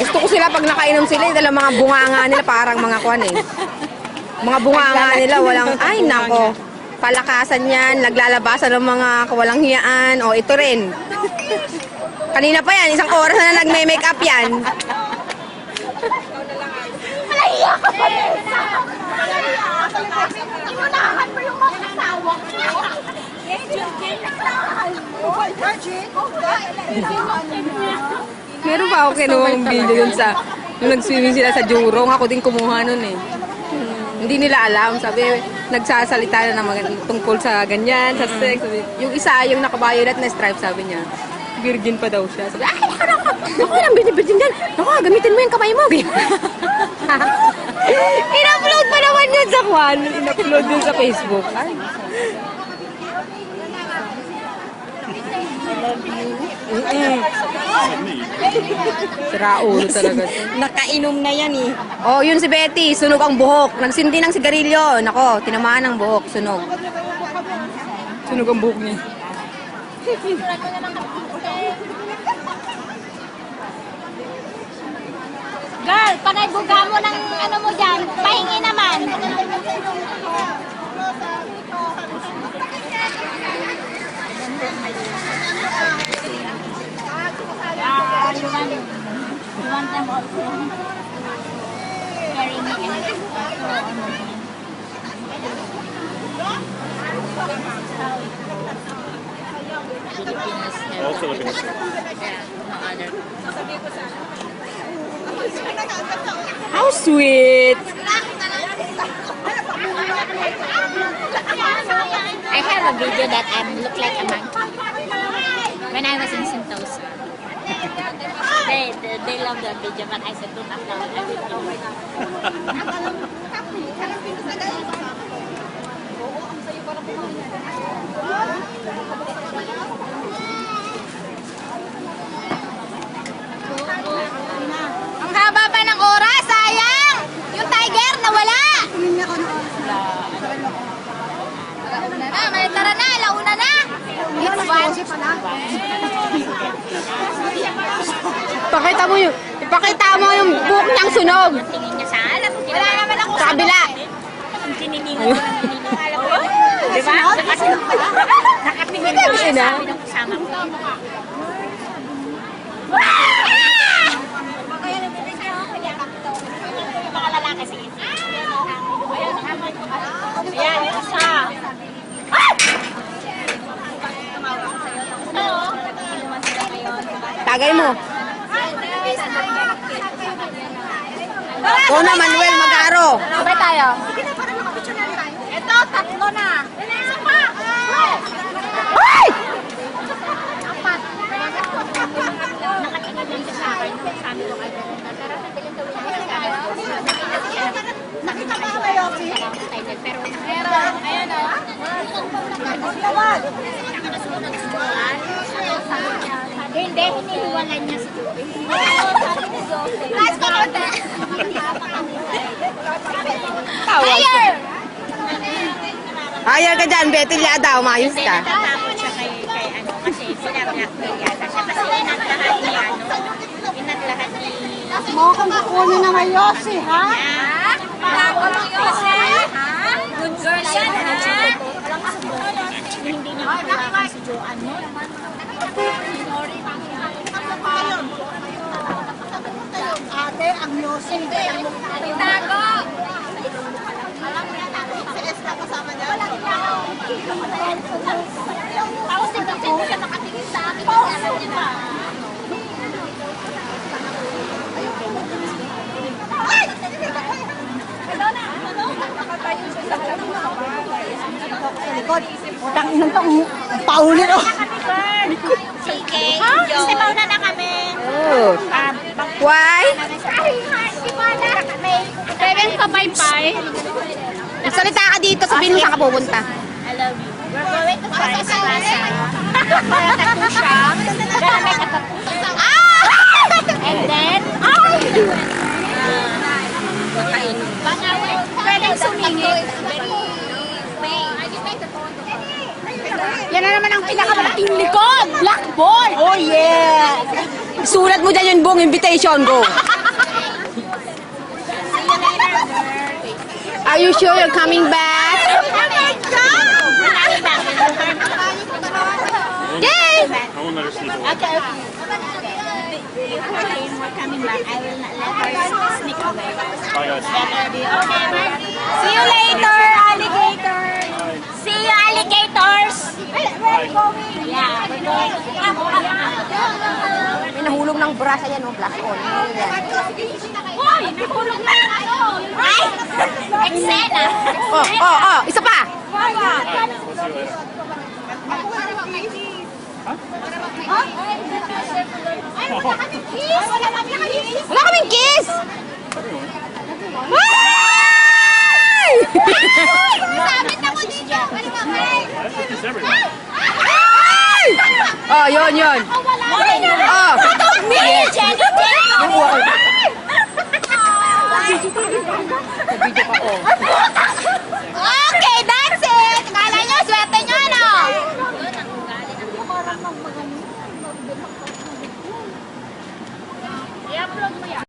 Gusto ko sila pag nakainom sila, dala mga bunganga nila parang mga kwan eh. Mga bunganga nila walang, ay nako, palakasan yan, naglalabasan ng mga kawalang hiyaan. O ito rin. Kanina pa yan, isang oras na nagme-make up yan. Malahiya ka pa, Nessa! Inunahan mo yung mga asawa ko. Meron pa ako kinuhang video dun sa, nung nag-swimming sila sa Jurong, ako din kumuha nun eh. Hindi nila alam, sabi, nagsasalita na naman tungkol sa ganyan, sa sex. Sabi, yung isa, yung naka-violet na stripe, sabi niya, virgin pa daw siya. Sabi, ay, ako lang virgin dyan. Ako, gamitin mo yung kamay mo. In-upload pa naman yun sa Kwan. In-upload yun sa Facebook. Ay. Sira ulo talaga. Nakainom na yan eh. Oh, yun si Betty, sunog ang buhok. Nagsindi ng sigarilyo. Nako, tinamaan ang buhok, sunog. Sunog ang buhok niya. Girl, panay buga mo ng ano mo dyan. Pahingi naman. You want them also? Carry me and Also Philippines. How sweet! I have a video that I look like a monkey when I was in Sentosa. They love that video, but I said don't upload everything. Ang haba pa ng oras, sayang! Yung tiger nawala! Tara na, launa na! It's one. Ipakita mo yung buhok niyang sunog. Tingin niya sa alam. Wala naman ako Sa kabila. Ang tininingan ko ng tininingan. Alam mo yun? Diba? Nakatingin ko siya sa amin ng kasama ko. Yung mga lalaki, sige. Ayan, yung isa. Tagay mo. Kona Manuel Magaro. Sabay tayo. Ito, tatlo na. Isa pa. Ay! Apat. Nakatingin din siya sa akin. Sabi ko kayo. Tara, nabiling gawin niya sa akin. Nakita ba kayo, Yoki? Pero, ayun o. Hindi, hinihiwalan niya si Joey. Last ko konti. Higher! Higher ka dyan, Betty Liada. Umayos ka. Natatakot siya kay ano, kasi pinag-blackmail yata siya. Kasi inatlahan ni ano, inatlahan ni... Mga kang kukunin na may Yossi, ha? Pakakot ng Yossi! Good girl yan, ha? Hindi niya makakakang si Joanne mo. Ate, ang Yossi. Tago! Si Esther kasama niya. Tapos hindi siya makatingin sa akin. Alam niya ba? Sa likod. Utang inang to. Paulit, oh. Sige. Kasi mauna na kami. Oh. Why? Seven ka paypay. Magsalita ka dito, sabihin mo saan ka pupunta. I love you. We're going to Paris Plaza. Tattoo shop. Gonna make a tattoo. And then, pwedeng sumingit. Yan na naman ang pinakamalaking likod. Black boy. Oh, yeah. Isulat mo dyan yung buong invitation ko. Are you sure you're coming back? Yay! I won't let her sleep away. Okay. If her saying we're coming back, I will not let her sneak away. Bye, guys. See you later, alligator. See you, alligators. We're going. Yeah, we're going. May nahulog ng brush. Ayan, oh, black on. Hoy, nahulog na ano? Ay! Eksena. Oh, isa pa. Wala kaming kiss! Ay! Sabit ako dito. Ano ba? That's just everywhere. Ay! Oh, yun. Oh. Okay, that's it. Kala nyo, swerte nyo, ano? I-upload mo yan.